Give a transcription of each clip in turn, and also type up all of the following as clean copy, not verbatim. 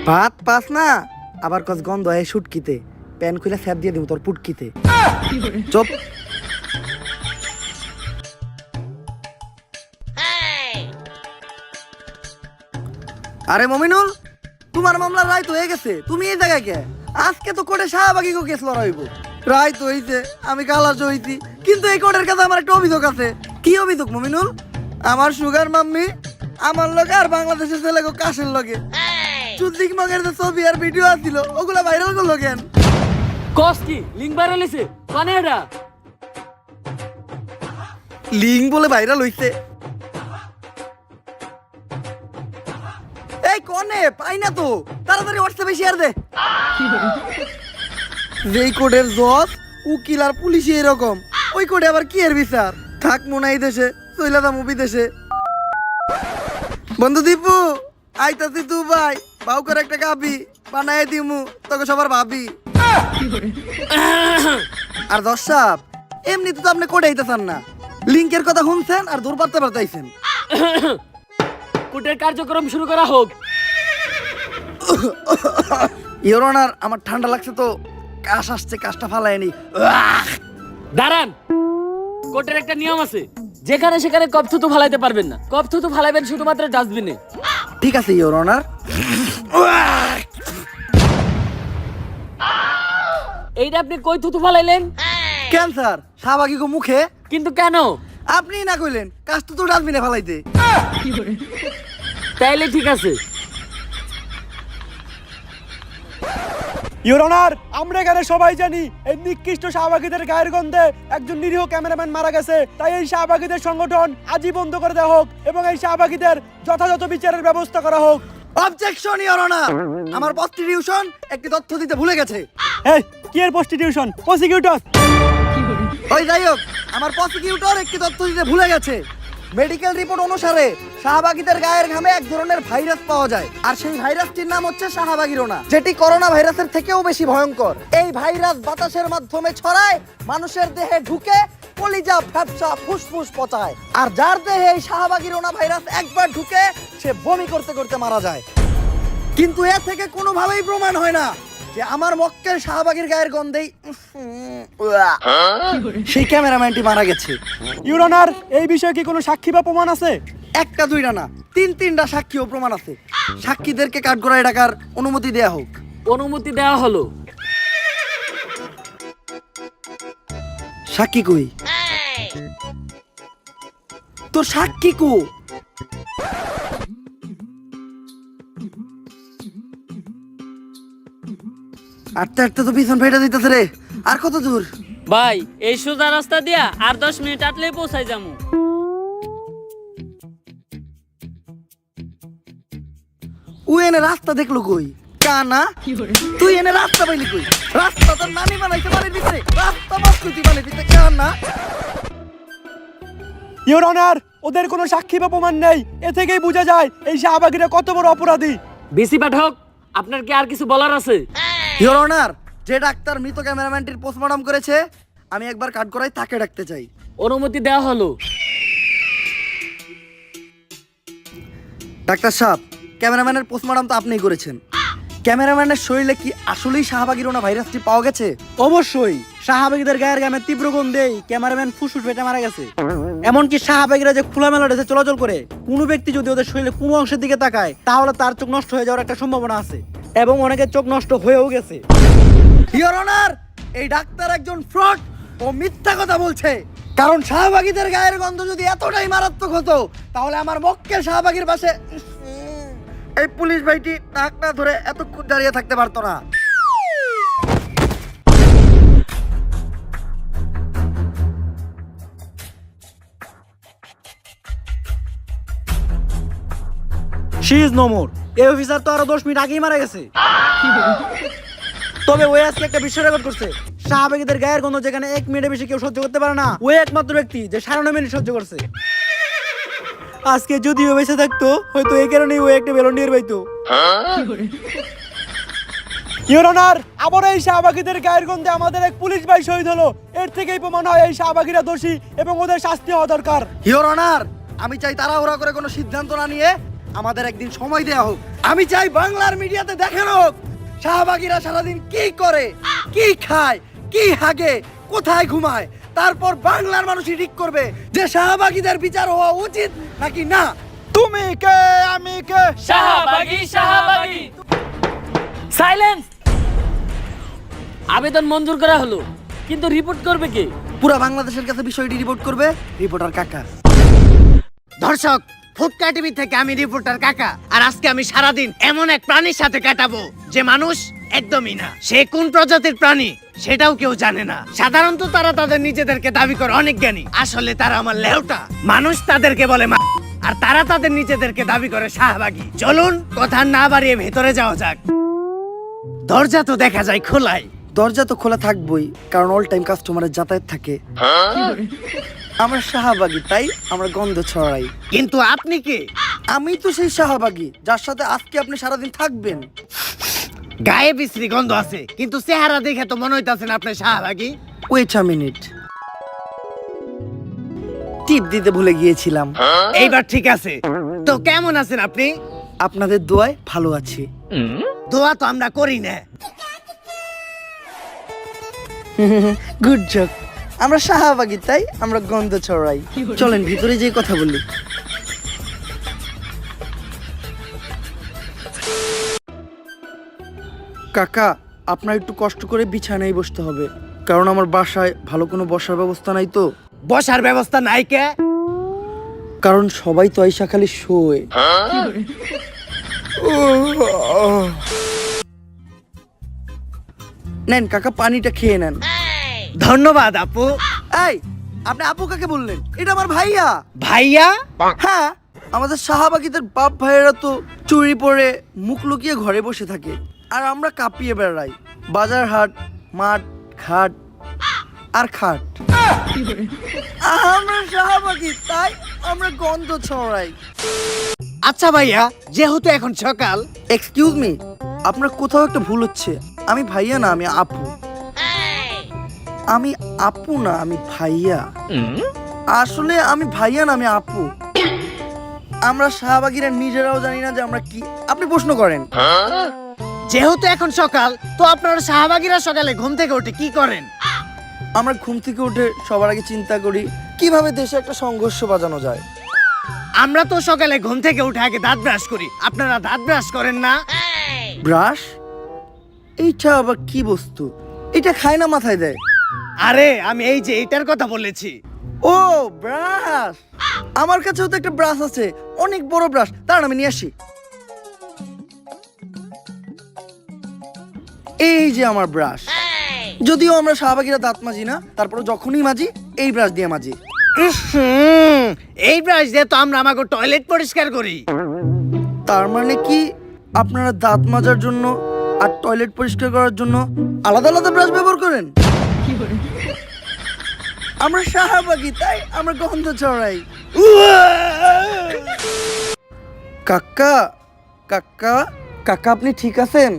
ভাত পাস না আবার কস গন্ধ হয় শুটকিতে প্যান খুলে স্যাপ দিয়ে দিব তোর পুটকিতে চুপ। আরে মমিনুল, তোমার মামলার রায় তো হয়ে গেছে, তুমি এই জায়গায় কে? আজকে তো কোর্টে শাহবাগী কেস লড়াইব। রায় তো হইছে, আমি কালার হইছি, কিন্তু এই কোর্টের কাছে আমার একটা অভিযোগ আছে। কি অভিযোগ মমিনুল? আমার সুগার মাম্মি আমার লগে আর বাংলাদেশের ছেলে কাশের লগে চুদ্দিক মগের যে ছবি আর ভিডিও আছিল ওগুলা ভাইরাল করলো কেন? কস কি লিঙ্ক ভাইরাল হইছে? কানে এটা লিঙ্ক বলে ভাইরাল হইছে? এই কোনে পাই না তো, তাড়াতাড়ি হোয়াটসঅ্যাপে শেয়ার দে। যেই কোডের জজ উকিল আর পুলিশ এরকম, ওই কোডে আবার কি এর বিচার? থাক মনে এই দেশে, চইলা দা মুভি দেশে। বন্ধু দীপু আইতাছি তু ভাই, বাউ করে একটা কাবি বানায় দিমু তোকে সবার ভাবি। আর দর্শক এমনি তো আপনি কোডে আইতেছেন না, লিঙ্কের কথা শুনছেন আর দূর পারতে পারতাইছেন। কোর্টের কার্যক্রম শুরু করা হোক। ইওর অনার, আমার ঠান্ডা লাগছে তো, কাশ আসছে, কাশটা ফালায়নি। দাঁড়ান, কোর্টের একটা নিয়ম আছে, যেখানে সেখানে কপ থুতু ফালাইতে পারবেন না। কপ থুতু ফালাইবেন শুধুমাত্র ডাস্টবিনে। ঠিক আছে ইওর অনার। এইটা আপনি কই থুতু ফালাইলেন? ক্যান্সার শাহবাগী গো মুখে। কিন্তু কেন? আপনি না কইলেন কাশ তো ডাস্টবিনে ফালাইতে। তাইলে ঠিক আছে। ইওর অনার, আমরা এখানে সবাই জানি এই নিকৃষ্ট শাহবাগীদের গায়ের গন্ধে একজন নিরীহ ক্যামেরাম্যান মারা গেছে। তাই এই শাহবাগীদের সংগঠন আজই বন্ধ করে দেওয়া হোক এবং এই শাহবাগীদের যথাযথ বিচারের ব্যবস্থা করা হোক। অবজেকশন ইওর অনার, আমার প্রস্টিটিউশন একটি তথ্য দিতে ভুলে গেছে। এই কি এর প্রস্টিটিউশন? প্রসিকিউটর। ওই যাই হোক, আমার প্রসিকিউটর একটি তথ্য দিতে ভুলে গেছে। মেডিকেল রিপোর্ট অনুসারে শাহবাগীদের গায়ের ঘামে এক ধরনের ভাইরাস পাওয়া যায়, আর সেই ভাইরাসটির নাম হচ্ছে শাহবাগীরোনা, যেটি করোনা ভাইরাসের থেকেও বেশি ভয়ঙ্কর। এই ভাইরাস বাতাসের মাধ্যমে ছড়ায়, মানুষের দেহে ঢুকে কলিজা, ফ্যাপসা, ফুসফুস পচায়। আর যার দেহে এই শাহবাগীরোনা ভাইরাস একবার ঢুকে সে বমি করতে করতে মারা যায়। কিন্তু এ থেকে কোনোভাবেই প্রমাণ হয় না যে আমার মক্কেল শাহবাগীর গায়ের গন্ধেই সেই ক্যামেরাম্যানটি মারা গেছে। ইওর অনার, এই বিষয়ে কি কোনো সাক্ষী বা প্রমাণ আছে? একটা দুইটা না, তিনটা সাক্ষী ও প্রমাণ আছে। সাক্ষীদেরকে কাঠগড়ায় ডাকার অনুমতি দেয়া হোক। অনুমতি দেওয়া হলো। সাক্ষী কই? তোর সাক্ষী কো? আটটা আটটা তো পিছন ফেটে দিতেছে রে। আর কত দূর? ভাই এই সোজা রাস্তা দিয়া আর 10 মিনিট আটলেই পৌঁছাই যামু। ও এনে রাস্তা দেখলো কই? কানা তুই এনে রাস্তা পাইলি কই? রাস্তা তোর নানি বানাইতে পারে ভিতরে, রাস্তা বাস তুই বানাই দিতে কানা। ইওর অনার, ওদের কোনো সাক্ষী বা প্রমাণ নেই। এ থেকেই বোঝা যায় এই শাহবাগীরা কত বড় অপরাধী। বিসি পাঠক, আপনার কি আর কিছু বলার আছে? ইওর অনার, যে ডাক্তার মৃত ক্যামেরাম্যানটির পোস্টমর্টম করেছে, আমি একবার কাঠগড়ায় তাকে ডাকতে চাই। অনুমতি দেওয়া হলো। ডাক্তার সাহেব, ক্যামেরাম্যানের পোস্টমর্টম তো আপনিই করেছেন। ক্যামেরাম্যানের শরীরে কি আসলেই শাহবাগীরোনা ভাইরাসটি পাওয়া গেছে? অবশ্যই। শাহবাগীদের গায়ের গামে তীব্র গন্ধেই ক্যামেরাম্যান ফুসফুস ফেটে মারা গেছে। এমনকি শাহবাগীরা যে খোলামেলা ড্রেসে চলাচল করে, কোনো ব্যক্তি যদি ওদের শরীরে কোনো অংশের দিকে তাকায় তাহলে তার চোখ নষ্ট হয়ে যাওয়ার একটা সম্ভাবনা আছে, এবং অনেকের চোখ নষ্ট হয়েও গেছে। ইওর অনার, এই ডাক্তার একজন ফ্রড ও মিথ্যা কথা বলছে। কারণ শাহবাগীদের গায়ের গন্ধ যদি এতটাই মারাত্মক হতো, তাহলে আমার মক্কেল শাহবাগীর পাশে এই পুলিশ ভাইটি নাক না ধরে এতক্ষণ দাঁড়িয়ে থাকতে পারতো না। She is no more. এই অফিসার তো আরো 10 মিনিট আগেই মারা গেছে। তবে ওই আজকে একটা বিশ্ব রেকর্ড করছে। শাহবাগীদের গায়ের গন্ধ যেখানে 1 মিনিটের বেশি কেউ সহ্য করতে পারে না, ওই একমাত্র ব্যক্তি যে 9.5 মিনিট সহ্য করছে। আজকে যদিও বেঁচে থাকতো, হয়তো এই কারণেই ওই একটা বেলুন নিয়ে পাইতো। ইওর অনার, আবার এই শাহবাগীদের গায়ের গন্ধে আমাদের এক পুলিশ ভাই শহীদ হলো। এর থেকেই প্রমাণ হয় এই শাহবাগীরা দোষী এবং ওদের শাস্তি হওয়া দরকার। ইওর অনার, আমি চাই তাড়াহুড়া করে কোনো সিদ্ধান্ত না নিয়ে আমাদের একদিন সময় দেওয়া হোক। আমি চাই বাংলার মিডিয়াতে দেখানো হোক শাহবাগীরা সারাদিন কি করে, কি খায়, কি হাগে, কোথায় ঘুমায়। তারপর বাংলার মানুষই ঠিক করবে যে শাহবাগীদের বিচার হওয়া উচিত নাকি না। তুমি কে আমি কে? শাহবাগী শাহবাগী। সাইলেন্স। আবেদন মঞ্জুর করা হলো, কিন্তু রিপোর্ট করবে কে? পুরা বাংলাদেশের কাছে বিষয়টি রিপোর্ট করবে রিপোর্টার কাকা। দর্শক, ফুটকা টিভি থেকে আমি রিপোর্টার কাকা। আর আজকে আমি সারাদিন এমন এক প্রাণীর সাথে কাটাবো যে মানুষ একদমই না। সে কোন প্রজাতির প্রাণী সেটাও কেউ জানে না। সাধারণত তারা তাদের নিজেদেরকে দাবি করে অনেক জ্ঞানী, আসলে তারা আমার লেউটা। মানুষ তাদেরকে বলে আর তারা তাদের নিজেদেরকে দাবি করে শাহবাগী। চলুন কথা না বাড়িয়ে ভেতরে যাওয়া যাক। দরজা তো দেখা যায় খোলাই। দরজা তো খোলা থাকবই, কারণ অল টাইম কাস্টমারের যাতায়াত থাকে। আমরা শাহবাগী, তাই আমরা গন্ধ ছড়াই। কিন্তু আপনি কে? আমি তো সেই শাহবাগী যার সাথে আজকে আপনি সারাদিন থাকবেন। গায়ে বিশ্রী গন্ধ আছে, কিন্তু চেহারা দেখে তো মনে হইতাছেন আপনি শাহবাগী। ওয়েট আ মিনিট, টিপ দিতে ভুলে গিয়েছিলাম। এইবার ঠিক আছে। তো কেমন আছেন আপনি? আপনাদের দোয়ায় ভালো আছি। দোয়া তো আমরা করি না। Good job. আমরা শাহবাগী, তাই আমরা গন্ধ ছড়াই। চলেন ভিতরে যেয়ে কথা বলি। কাকা, আপনার একটু কষ্ট করে বিছানায় বসতে হবে, কারণ আমার বাসায় ভালো কোনো বসার ব্যবস্থা নাই তো। বসার ব্যবস্থা নাই কে? কারণ সবাই তো আইসা খালি শোয়। নেন কাকা, পানিটা খেয়ে নেন। ধন্যবাদ আপু। এই, আপনি আপু কাকে বললেন? এটা আমার ভাইয়া। ভাইয়া? হ্যাঁ, আমাদের শাহবাগীদের বাপ ভাইয়েরা তো চুরি পরে মুখ লুকিয়ে ঘরে বসে থাকে, আর আমরা কাঁপিয়ে বেড়াই বাজার হাট, মাঠ, ঘাট আর খাট। আমরা শাহবাগী, তাই আমরা গন্ধ ছড়াই। আচ্ছা ভাইয়া, যেহেতু এখন সকাল। এক্সকিউজ মি, আপনার কোথাও একটা ভুল হচ্ছে। আমি ভাইয়া না, আমি আপু। আমি আপু না, আমি ভাইয়া। আসলে আমি ভাইয়া না, আমি আপু। আমরা শাহবাগীরা নিজেরাও জানি না যে আমরা কি। আপনি প্রশ্ন করেন। যেহেতু এখন সকাল, তো আপনারা শাহবাগীরা সকালে ঘুম থেকে উঠে কি করেন? আমরা ঘুম থেকে উঠে সবার আগে চিন্তা করি কিভাবে দেশে একটা সংঘর্ষ বাজানো যায়। আমরা তো সকালে ঘুম থেকে উঠে আগে দাঁত ব্রাশ করি। আপনারা দাঁত ব্রাশ করেন না? ব্রাশ? এইটা আবার কি বস্তু? এটা খায় না, মাথায় দেয়। আরে আমি এই যে এইটার কথা বলেছি। ও ব্রাশ, আমার কাছেও তো একটা ব্রাশ আছে, অনেক বড় ব্রাশ। দাঁড়ান আমি নিয়ে আসি। এই যে আমার ব্রাশ। যদিও আমরা শাহবাগীরা দাঁত মাজি না, তারপরে যখনই মাজি এই ব্রাশ দিয়ে মাজি। এই ব্রাশ দিয়ে তো আমরা আমাকে টয়লেট পরিষ্কার করি। তার মানে কি আপনারা দাঁত মাজার জন্য আর টয়লেট পরিষ্কার করার জন্য আলাদা আলাদা ব্রাশ ব্যবহার করেন? আমরা শাহবাগী, তাই আমরা গন্ধ ছড়াই। কাকা, কাকা, কাকা, আপনি ঠিক আছেন?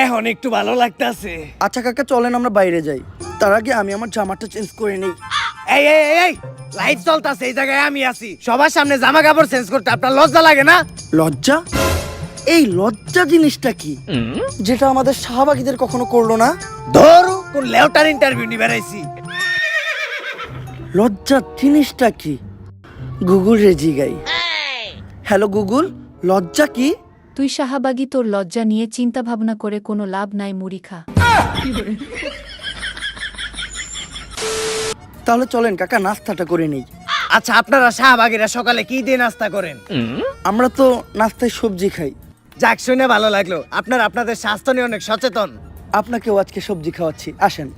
এখন একটু ভালো লাগতাছে। আচ্ছা কাকা, চলেন আমরা বাইরে যাই। তার আগে আমি আমার জামাটা চেঞ্জ করে নিই। এই এই এই, লাইট চলতাছে, এই জায়গায় আমি আছি। সবার সামনে জামা কাপড় চেঞ্জ করতে আপনার লজ্জা লাগে না? লজ্জা? এই লজ্জা জিনিসটা কি, যেটা আমাদের শাহবাগীদের কখনো করলো না? ধরু কোন লেউটার ইন্টারভিউ নিয়ে বেড়াইছি। লজ্জা জিনিসটা কি? গুগল রে জিগাই। হ্যালো গুগল, লজ্জা কি? তুই শাহবাগী, তোর লজ্জা নিয়ে চিন্তা ভাবনা করে কোনো লাভ নাই, মুড়ি খা। তাহলে চলেন কাকা, নাস্তাটা করে নেই। আচ্ছা, আপনারা শাহবাগীরা সকালে কি দিয়ে নাস্তা করেন? আমরা তো নাস্তায় সবজি খাই। যাক, শুনে ভালো লাগলো। আপনারা আপনাদের স্বাস্থ্য নিয়ে অনেক সচেতন। আপনাকেও আজকে সবজি খাওয়াচ্ছি, আসেন।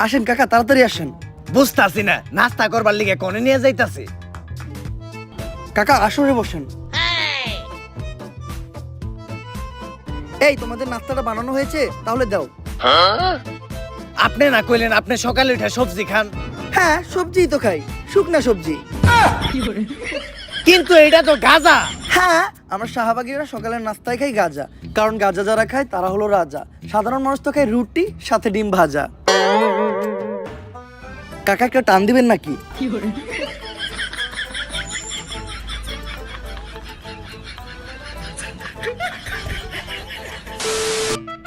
আসেন কাকা, তাড়াতাড়ি আসেন। বুঝতাছি না, নাস্তা করবার লিগে কোনে নিয়ে যাইতাছি। কাকা আসরে বসেন। এই, তোমাদের নাস্তাটা বানানো হয়েছে, তাহলে দাও। আপনি না কইলেন আপনি সকালে উঠে সবজি খান? হ্যাঁ, সবজিই তো খাই, শুকনা সবজি। কিন্তু এটা তো গাজা। হ্যাঁ, আমরা শাহবাগীরা সকালের নাস্তায় খাই গাজা, কারণ গাজা যারা খায় তারা হলো রাজা। সাধারণ মানুষ তো খায় রুটি সাথে ডিম ভাজা। কাকা একটা টান দিবেন নাকি?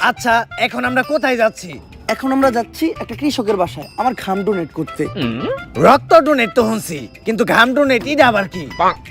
আচ্ছা, এখন আমরা কোথায় যাচ্ছি? এখন আমরা যাচ্ছি একটা কৃষকের বাসায় আমার ঘাম ডোনেট করতে। রক্ত ডোনেট তো শুনছি, কিন্তু ঘাম ডোনেট এটা আবার কি?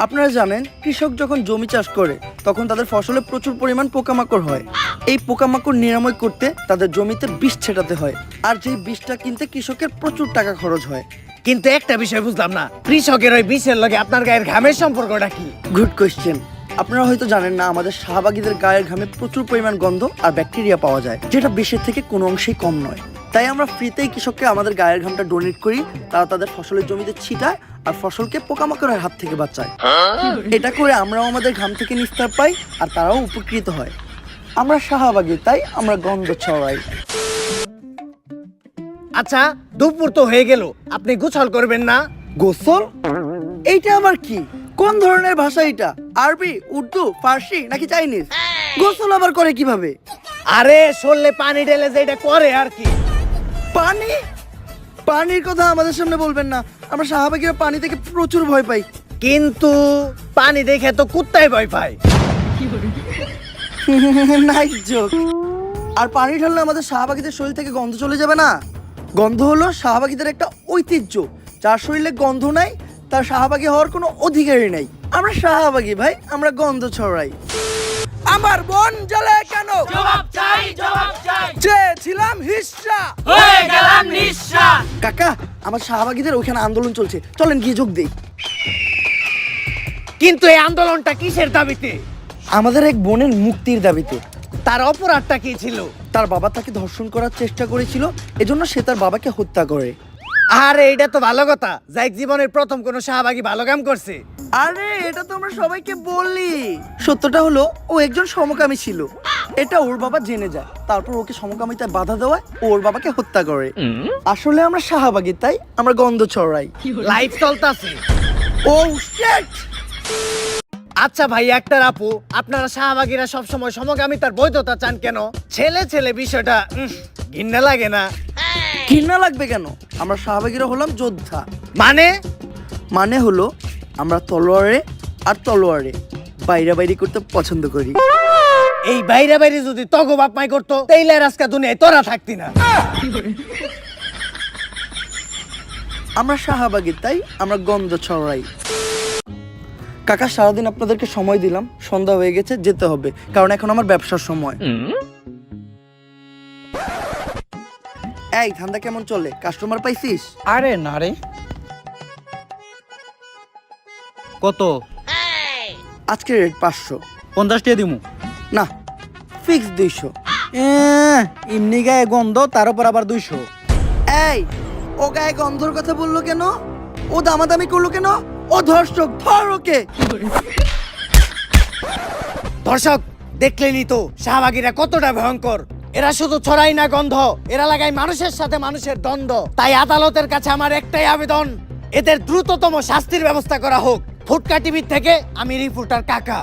আপনারা জানেন কৃষক যখন জমি চাষ করে তখন তাদের ফসলে প্রচুর পরিমাণ পোকামাকড় হয়। এই পোকামাকড় নিরাময় করতে তাদের জমিতে বিষ ছেটাতে হয়, আর যেই বিষটা কিনতে কৃষকের প্রচুর টাকা খরচ হয়। কিন্তু একটা বিষয় বুঝলাম না, কৃষকের ওই বিষের লগে আপনার গায়ের ঘামের সম্পর্কটা কি? Good question. আপনারা হয়তো জানেন না, আমাদের শাহবাগীদের গায়ের ঘামে প্রচুর পরিমাণ গন্ধ আর ব্যাকটেরিয়া পাওয়া যায়, যেটা বিষের থেকে কোনো অংশেই কম নয়। তাই আমরা ফ্রিতেই কৃষককে আমাদের গায়ের ঘামটা ডোনেট করি, তারা তাদের ফসলের জমিতে ছিটায় আর ফসলকে পোকামাকড়ের হাত থেকে বাঁচায়। এটা করে আমরাও আমাদের ঘাম থেকে নিস্তার পাই আর তারাও উপকৃত হয়। আমরা শাহবাগী, তাই আমরা গন্ধ ছড়াই। আচ্ছা, দুপুর তো হয়ে গেল, আপনি গোসল করবেন না? গোসল? এইটা আবার কি? কোন ধরনের ভাষা এটা? আরবি, উর্দু, ফার্সি নাকি চাইনিজ? গোসল আবার করে কিভাবে? আরে শরীরে পানি ঢেলে যেটা করে আর কি। পানি? পানির কথা আমাদের সামনে বলবেন না, আমরা শাহবাগীরা পানি থেকে প্রচুর ভয় পাই। কিন্তু পানি দেখে তো কুত্তায় ভয় পায়। Nice joke. আর পানি ঢাললে আমাদের শাহবাগীদের শরীর থেকে গন্ধ চলে যাবে না? গন্ধ হলো শাহবাগীদের একটা ঐতিহ্য। যার শরীরে গন্ধ নাই তার শাহবাগী হওয়ার কোনো অধিকারই নাই। আমরা শাহবাগী ভাই, আমরা গন্ধ ছড়াই। আমার মন জ্বলে কেন? জবাব চাই, জবাব চাই। চেয়েছিলাম হিস্সা, হয়ে গেলাম নিঃস্বা। কাকা, আমার শাহবাগীদের ওখানে আন্দোলন চলছে, চলেন গিয়ে যোগ দেই। কিন্তু এই আন্দোলনটা কিসের দাবিতে? আমাদের এক বোনের মুক্তির দাবিতে। তার অপরাধটা কি ছিল? তার বাবা তাকে ধর্ষণ করার চেষ্টা করেছিল, এজন্য সে তার বাবাকে হত্যা করে। আরে এটা তো ভালো কথা, যাই জীবনের প্রথম কোন শাহবাগী ভালো কাম করছে। আরে এটা তো আমরা সবাইকে বললি। সত্যটা হলো ও একজন সমকামী ছিল, এটা ওর বাবা জেনে যায়, তারপর ওকে সমকামিতায় বাধা দেওয়ায় ও ওর বাবাকে হত্যা করে। আসলে আমরা শাহবাগী, তাই আমরা গন্ধ ছড়াই। লাইফ চলতেছে। ও শিট! আচ্ছা ভাই, একটা আপু, আপনারা শাহবাগীরা সবসময় সমকামিতার বৈধতা চান কেন? ছেলে ছেলে বিষয়টা ঘৃণা লাগে না? ঘৃণা লাগবে কেন? আমরা শাহবাগীরা হলাম যোদ্ধা। মানে হলো আমরা তলোয়ারে আর তলোয়ারে বাইরাবাইরি করতে পছন্দ করি। এই বাইরে বাইরে যদি তগো বাপ মাই করতো, তাইলে আর আজকে দুনিয়ায় তোরা থাকতি না। আমরা শাহবাগী, তাই আমরা গন্ধ ছড়াই। কাকা, সারাদিন আপনাদেরকে সময় দিলাম, সন্ধ্যা হয়ে গেছে, যেতে হবে, কারণ এখন আমার ব্যবসার সময়। এই ধান্দা কেমন চলে? কাস্টমার পাইছিস? আরে না রে। কত? আজকে রেট 500। 50 টাকা দিমু। না, ফিক্স 200। এমনি গায়ে গন্ধ, তার উপর আবার 200। এই, ও গায়ে গন্ধর কথা বললো কেন? ও দামাদামি করলো কেন? ও ধর্ষক, ধর ওকে। দর্শক দেখলেনই তো শাহবাগীরা কতটা ভয়ঙ্কর। এরা শুধু ছড়াই না গন্ধ, এরা লাগায় মানুষের সাথে মানুষের দ্বন্দ্ব। তাই আদালতের কাছে আমার একটাই আবেদন, এদের দ্রুততম শাস্তির ব্যবস্থা করা হোক। ফুটকা টিভি থেকে আমি রিপোর্টার কাকা।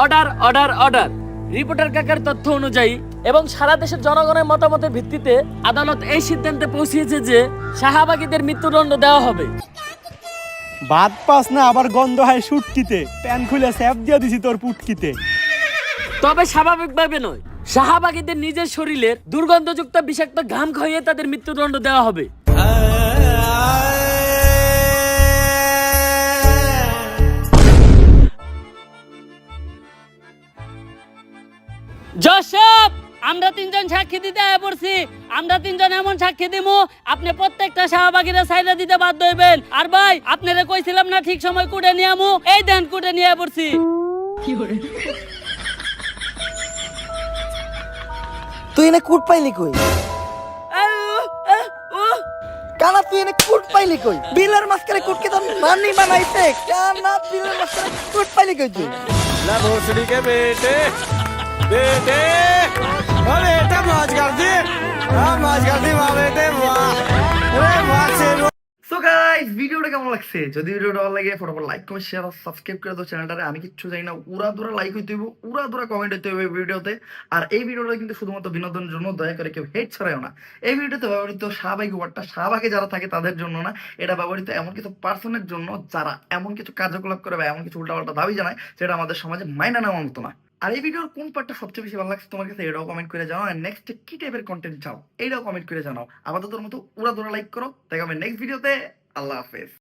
Order, order, order. রিপোর্টার কাকার তথ্য অনুযায়ী এবং সারা দেশের জনগণের মতামতের ভিত্তিতে আদালত এই সিদ্ধান্তে পৌঁছেছে যে শাহবাগীদের মৃত্যুদণ্ড দেওয়া হবে। ভাত পাস না, আবার গন্ধ হয় সুটকিতে। প্যান খুলে স্যাপ দিয়ে দিছি তোর পুটকিতে। তবে স্বাভাবিকভাবে নয়, শাহবাগীদের নিজের শরীরের দুর্গন্ধযুক্ত বিষাক্ত ঘাম খাইয়ে তাদের মৃত্যুদণ্ড দেওয়া হবে। জশব, আমরা 3 জন সাক্ষী দিতে আয়া পড়ছি। আমরা 3 জন এমন সাক্ষী দিমু, আপনি প্রত্যেকটা শাহবাগীরা সাইডা দিতে বাধ্য হইবেন। আর ভাই, আপনারা কইছিলাম না ঠিক সময় কুটে নিয়ে আমু, এই দেন কুটে নিয়ে পড়ছি। তুই এনে কুট পাইলি কই? কানা, তুই এনে কুট পাইলি কই? বিলের মাঝখানে কুটকে তো নানি বানাইছে। কানা, বিলের মাঝখানে কুট পাইলি কই তুই? ना भोसड़ी के बेटे बेटे बेटा मौज कर दी, हाँ मौज कर दी वाह बेटे वाह। अरे वाह से গাইস, ভিডিওটা কেমন লাগছে? যদি ভিডিওটা ভালো লাগে ফটোফট লাইক কমেন্ট শেয়ার আর সাবস্ক্রাইব করে দাও চ্যানেলটারে। আমি কিচ্ছু জানি না, উড়া দুরা লাইক হইতে হইব, উড়া দুরা কমেন্ট হইতে হবে ভিডিওতে। আর এই ভিডিওটা কিন্তু শুধুমাত্র বিনোদনের জন্য, দয়া করে কেউ হেট ছড়ায়ও না। এই ভিডিওতে ব্যবহৃত শাহবাগী ওয়ার্ডটা শাহবাগে যারা থাকে তাদের জন্য না, এটা ব্যবহৃত এমন কিছু পার্সনের জন্য যারা এমন কিছু কার্যকলাপ করে বা এমন কিছু উল্টাপাল্টা দাবি জানায় যেটা আমাদের সমাজে মাইনা নেওয়ার মতো না। আর এই ভিডিওর কোন পার্টটা সবচেয়ে বেশি ভালো লাগছে তোমার কাছে, এটাও কমেন্ট করে জানাও। আর নেক্সট কি টাইপের কন্টেন্ট চাও, এইটাও কমেন্ট করে জানাও। আপাতত মতো উড়া দুরা লাইক করো। দেখা হবে নেক্সট ভিডিওতে। আল্লাহ হাফেজ।